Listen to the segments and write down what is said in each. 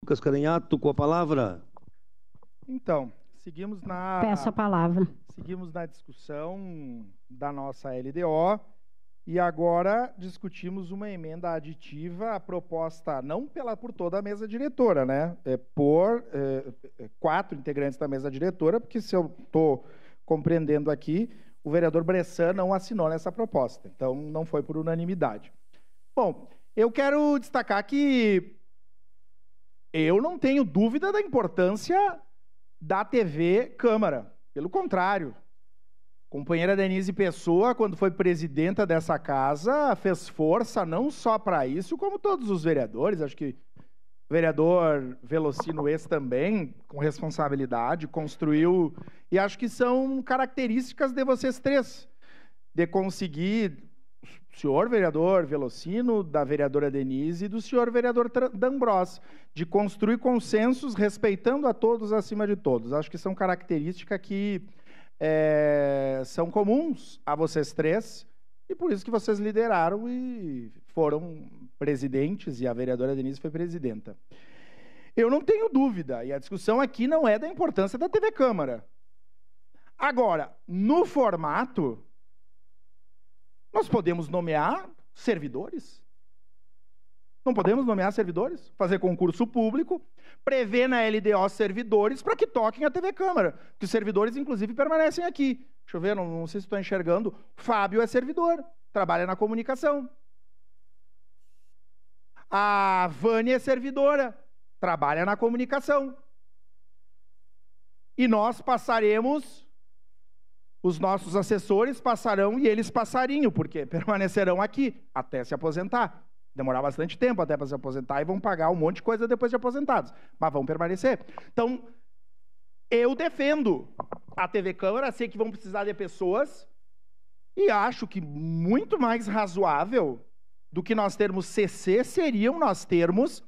Lucas Carenhato, com a palavra. Então, seguimos na... Peço a palavra. Seguimos na discussão da nossa LDO e agora discutimos uma emenda aditiva proposta não por toda a mesa diretora, né? Por 4 integrantes da mesa diretora, porque se eu estou compreendendo aqui, o vereador Bressan não assinou nessa proposta, então não foi por unanimidade. Bom, eu quero destacar que eu não tenho dúvida da importância da TV Câmara. Pelo contrário, a companheira Denise Pessoa, quando foi presidenta dessa casa, fez força não só para isso, como todos os vereadores. Acho que o vereador Velocino ex também, com responsabilidade, construiu. E acho que são características de vocês três, de conseguir, o senhor vereador Velocino, da vereadora Denise e do senhor vereador D'Ambrós, de construir consensos respeitando a todos acima de todos. Acho que são características que são comuns a vocês três, e por isso que vocês lideraram e foram presidentes, e a vereadora Denise foi presidenta. Eu não tenho dúvida, e a discussão aqui não é da importância da TV Câmara. Agora, no formato, nós podemos nomear servidores? Não podemos nomear servidores? Fazer concurso público, prever na LDO servidores para que toquem a TV Câmara. Porque os servidores, inclusive, permanecem aqui. Deixa eu ver, não sei se estou enxergando. Fábio é servidor, trabalha na comunicação. A Vânia é servidora, trabalha na comunicação. E nós passaremos... Os nossos assessores passarão e eles passariam, porque permanecerão aqui até se aposentar. Demorar bastante tempo até para se aposentar e vão pagar um monte de coisa depois de aposentados, mas vão permanecer. Então, eu defendo a TV Câmara, sei que vão precisar de pessoas e acho que muito mais razoável do que nós termos CC seriam nós termos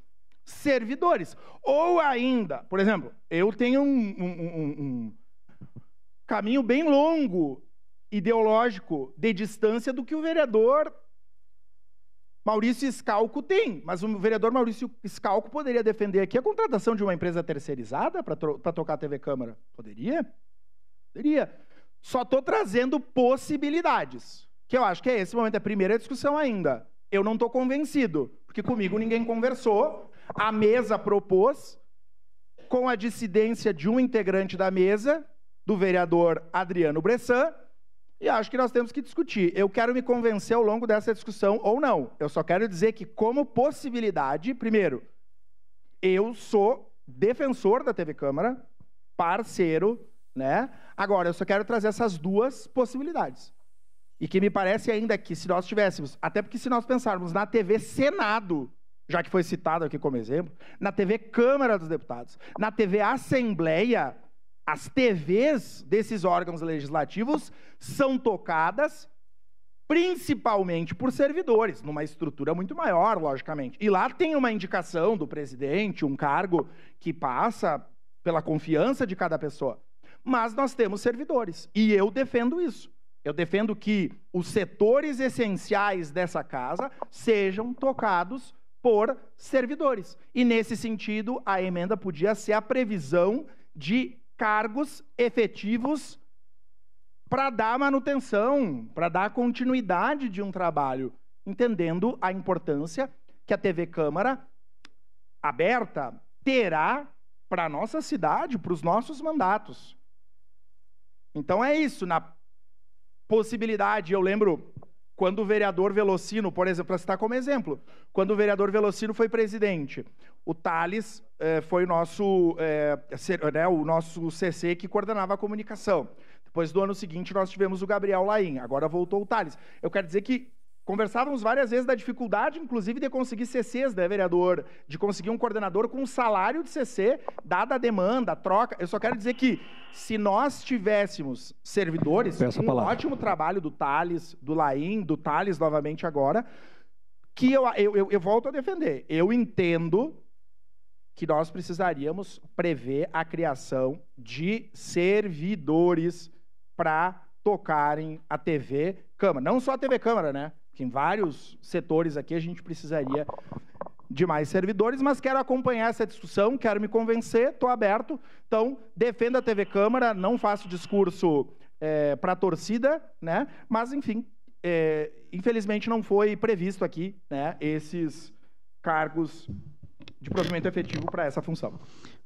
servidores. Ou ainda, por exemplo, eu tenho um caminho bem longo, ideológico, de distância do que o vereador Maurício Scalco tem. Mas o vereador Maurício Scalco poderia defender aqui a contratação de uma empresa terceirizada para tocar a TV Câmara? Poderia? Poderia. Só estou trazendo possibilidades, que eu acho que esse momento, é a primeira discussão ainda. Eu não estou convencido, porque comigo ninguém conversou, a mesa propôs, com a dissidência de um integrante da mesa, do vereador Adriano Bressan, e acho que nós temos que discutir. Eu quero me convencer ao longo dessa discussão ou não. Eu só quero dizer que, como possibilidade, primeiro, eu sou defensor da TV Câmara, parceiro, né? Agora, eu só quero trazer essas duas possibilidades. E que me parece ainda que, se nós tivéssemos, até porque se nós pensarmos na TV Senado, já que foi citado aqui como exemplo, na TV Câmara dos Deputados, na TV Assembleia, as TVs desses órgãos legislativos são tocadas principalmente por servidores, numa estrutura muito maior, logicamente. E lá tem uma indicação do presidente, um cargo que passa pela confiança de cada pessoa. Mas nós temos servidores, e eu defendo isso. Eu defendo que os setores essenciais dessa casa sejam tocados por servidores. E, nesse sentido, a emenda podia ser a previsão de cargos efetivos para dar manutenção, para dar continuidade de um trabalho, entendendo a importância que a TV Câmara aberta terá para a nossa cidade, para os nossos mandatos. Então é isso, na possibilidade, eu lembro quando o vereador Velocino, por exemplo, para citar como exemplo, quando o vereador Velocino foi presidente, o Thales foi o nosso CC que coordenava a comunicação. Depois do ano seguinte, nós tivemos o Gabriel Laim, agora voltou o Thales. Eu quero dizer que conversávamos várias vezes da dificuldade, inclusive, de conseguir CCs, né, vereador? De conseguir um coordenador com um salário de CC, dada a demanda, a troca. Eu só quero dizer que, se nós tivéssemos servidores, um ótimo trabalho do Thales, do Laim, do Thales novamente agora, que eu volto a defender. Eu entendo que nós precisaríamos prever a criação de servidores para tocarem a TV Câmara. Não só a TV Câmara, né? Que em vários setores aqui a gente precisaria de mais servidores, mas quero acompanhar essa discussão, quero me convencer, estou aberto. Então, defenda a TV Câmara, não faço discurso para a torcida, né? Mas, enfim, infelizmente não foi previsto aqui, né, esses cargos de provimento efetivo para essa função.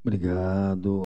Obrigado.